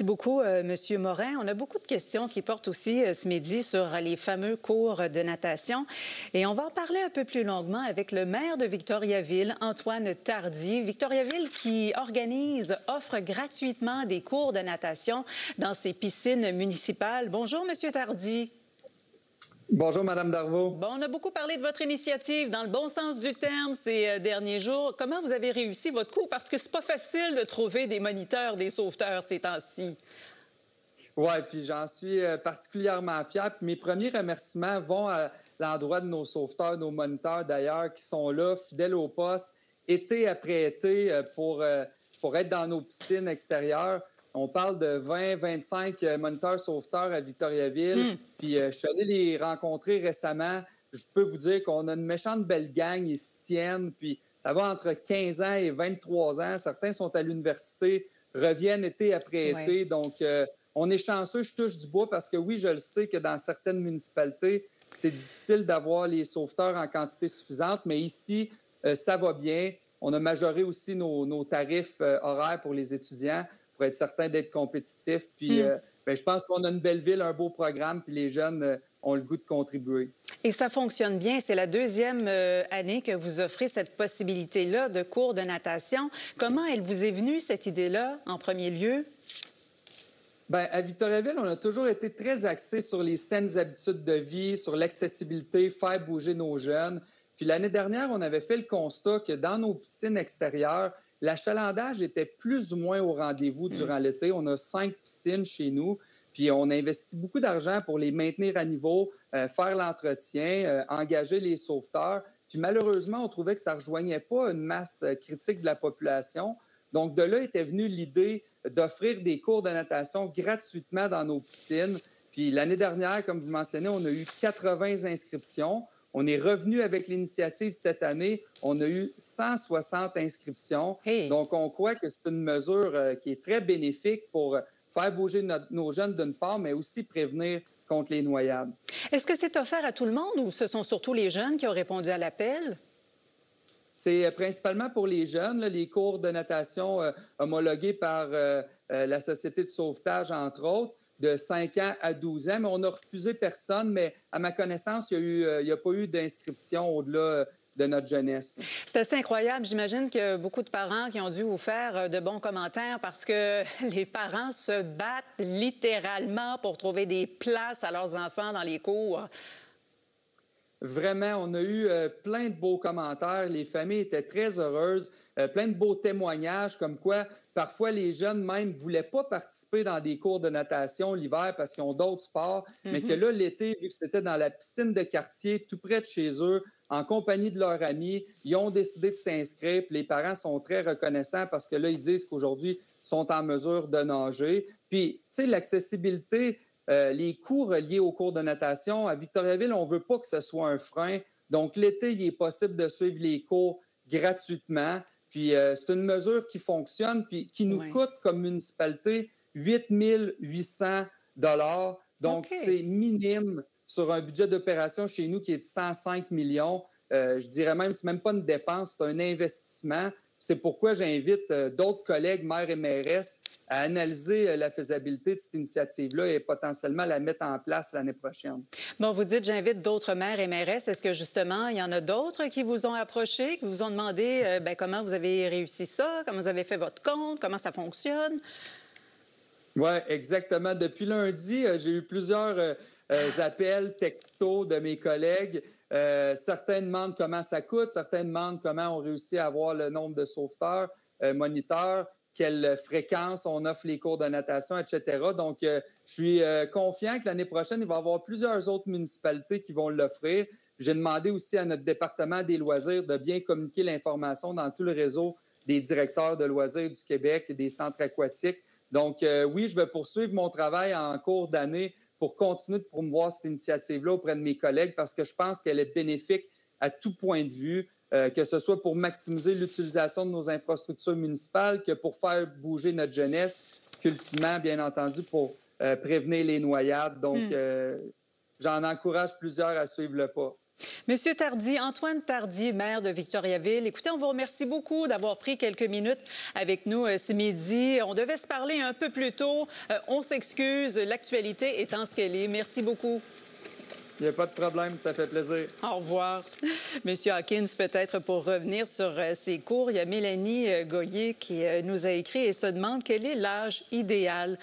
beaucoup, Monsieur Morin. On a beaucoup de questions qui portent aussi ce midi sur les fameux cours de natation. Et on va en parler un peu plus longuement avec le maire de Victoriaville, Antoine Tardy. Victoriaville qui offre gratuitement des cours de natation dans ses piscines municipales. Bonjour, Monsieur Tardy. Bonjour, Madame Darvaux. Bon, on a beaucoup parlé de votre initiative dans le bon sens du terme ces derniers jours. Comment vous avez réussi votre coup? Parce que c'est pas facile de trouver des moniteurs, des sauveteurs ces temps-ci. Oui, puis j'en suis particulièrement fier. Puis mes premiers remerciements vont à l'endroit de nos sauveteurs, nos moniteurs d'ailleurs, qui sont là, fidèles au poste, été après été, pour être dans nos piscines extérieures. On parle de 20-25 moniteurs sauveteurs à Victoriaville. Puis je suis allé les rencontrer récemment. Je peux vous dire qu'on a une méchante belle gang. Ils se tiennent. Puis ça va entre 15 ans et 23 ans. Certains sont à l'université, reviennent été après été. Donc, on est chanceux. Je touche du bois parce que oui, je le sais que dans certaines municipalités, c'est difficile d'avoir les sauveteurs en quantité suffisante. Mais ici, ça va bien. On a majoré aussi nos tarifs horaires pour les étudiants, pour être certain d'être compétitif. Puis je pense qu'on a une belle ville, un beau programme, puis les jeunes ont le goût de contribuer. Et ça fonctionne bien. C'est la deuxième année que vous offrez cette possibilité-là de cours de natation. Comment elle vous est venue, cette idée-là, en premier lieu? Bien, à Victoriaville, on a toujours été très axés sur les saines habitudes de vie, sur l'accessibilité, faire bouger nos jeunes. Puis l'année dernière, on avait fait le constat que dans nos piscines extérieures, l'achalandage était plus ou moins au rendez-vous durant l'été. On a 5 piscines chez nous, puis on investit beaucoup d'argent pour les maintenir à niveau, faire l'entretien, engager les sauveteurs. Puis malheureusement, on trouvait que ça ne rejoignait pas une masse critique de la population. Donc de là était venue l'idée d'offrir des cours de natation gratuitement dans nos piscines. Puis l'année dernière, comme vous mentionnez, on a eu 80 inscriptions. On est revenu avec l'initiative cette année. On a eu 160 inscriptions. Hey. Donc, on croit que c'est une mesure qui est très bénéfique pour faire bouger nos jeunes d'une part, mais aussi prévenir contre les noyades. Est-ce que c'est offert à tout le monde ou ce sont surtout les jeunes qui ont répondu à l'appel? C'est principalement pour les jeunes, là, les cours de natation homologués par la Société de sauvetage, entre autres, de 5 ans à 12 ans. Mais on a refusé personne, mais à ma connaissance, il n'y a pas eu d'inscription au-delà de notre jeunesse. C'est assez incroyable. J'imagine qu'il y a beaucoup de parents qui ont dû vous faire de bons commentaires parce que les parents se battent littéralement pour trouver des places à leurs enfants dans les cours. Vraiment, on a eu plein de beaux commentaires. Les familles étaient très heureuses. Plein de beaux témoignages comme quoi parfois les jeunes même ne voulaient pas participer dans des cours de natation l'hiver parce qu'ils ont d'autres sports, mais que là, l'été, vu que c'était dans la piscine de quartier, tout près de chez eux, en compagnie de leurs amis, ils ont décidé de s'inscrire. Puis les parents sont très reconnaissants parce que là, ils disent qu'aujourd'hui, ils sont en mesure de nager. Puis, tu sais, l'accessibilité, les coûts reliés aux cours de natation, à Victoriaville, on ne veut pas que ce soit un frein. Donc, l'été, il est possible de suivre les cours gratuitement. Puis, c'est une mesure qui fonctionne puis qui nous coûte comme municipalité 8 800 $. Donc, c'est minime sur un budget d'opération chez nous qui est de 105 millions. Je dirais même, ce n'est même pas une dépense, c'est un investissement. C'est pourquoi j'invite d'autres collègues, maires et mairesses, à analyser la faisabilité de cette initiative-là et potentiellement la mettre en place l'année prochaine. Bon, vous dites j'invite d'autres maires et mairesses. Est-ce que justement, il y en a d'autres qui vous ont approché, qui vous ont demandé comment vous avez réussi ça, comment vous avez fait votre compte, comment ça fonctionne? Oui, exactement. Depuis lundi, j'ai eu plusieurs appels, textos de mes collègues. Certains demandent comment ça coûte, certains demandent comment on réussit à avoir le nombre de sauveteurs, moniteurs, quelle fréquence on offre les cours de natation, etc. Donc, je suis confiant que l'année prochaine, il va y avoir plusieurs autres municipalités qui vont l'offrir. J'ai demandé aussi à notre département des loisirs de bien communiquer l'information dans tout le réseau des directeurs de loisirs du Québec et des centres aquatiques. Donc, oui, je vais poursuivre mon travail en cours d'année pour continuer de promouvoir cette initiative-là auprès de mes collègues parce que je pense qu'elle est bénéfique à tout point de vue, que ce soit pour maximiser l'utilisation de nos infrastructures municipales, que pour faire bouger notre jeunesse, qu'ultimement, bien entendu, pour prévenir les noyades. Donc, j'en encourage plusieurs à suivre le pas. Monsieur Tardy, Antoine Tardy, maire de Victoriaville. Écoutez, on vous remercie beaucoup d'avoir pris quelques minutes avec nous ce midi. On devait se parler un peu plus tôt. On s'excuse, l'actualité étant ce qu'elle est. Merci beaucoup. Il n'y a pas de problème, ça fait plaisir. Au revoir. Monsieur Hawkins, peut-être pour revenir sur ses cours, il y a Mélanie Goyer qui nous a écrit et se demande quel est l'âge idéal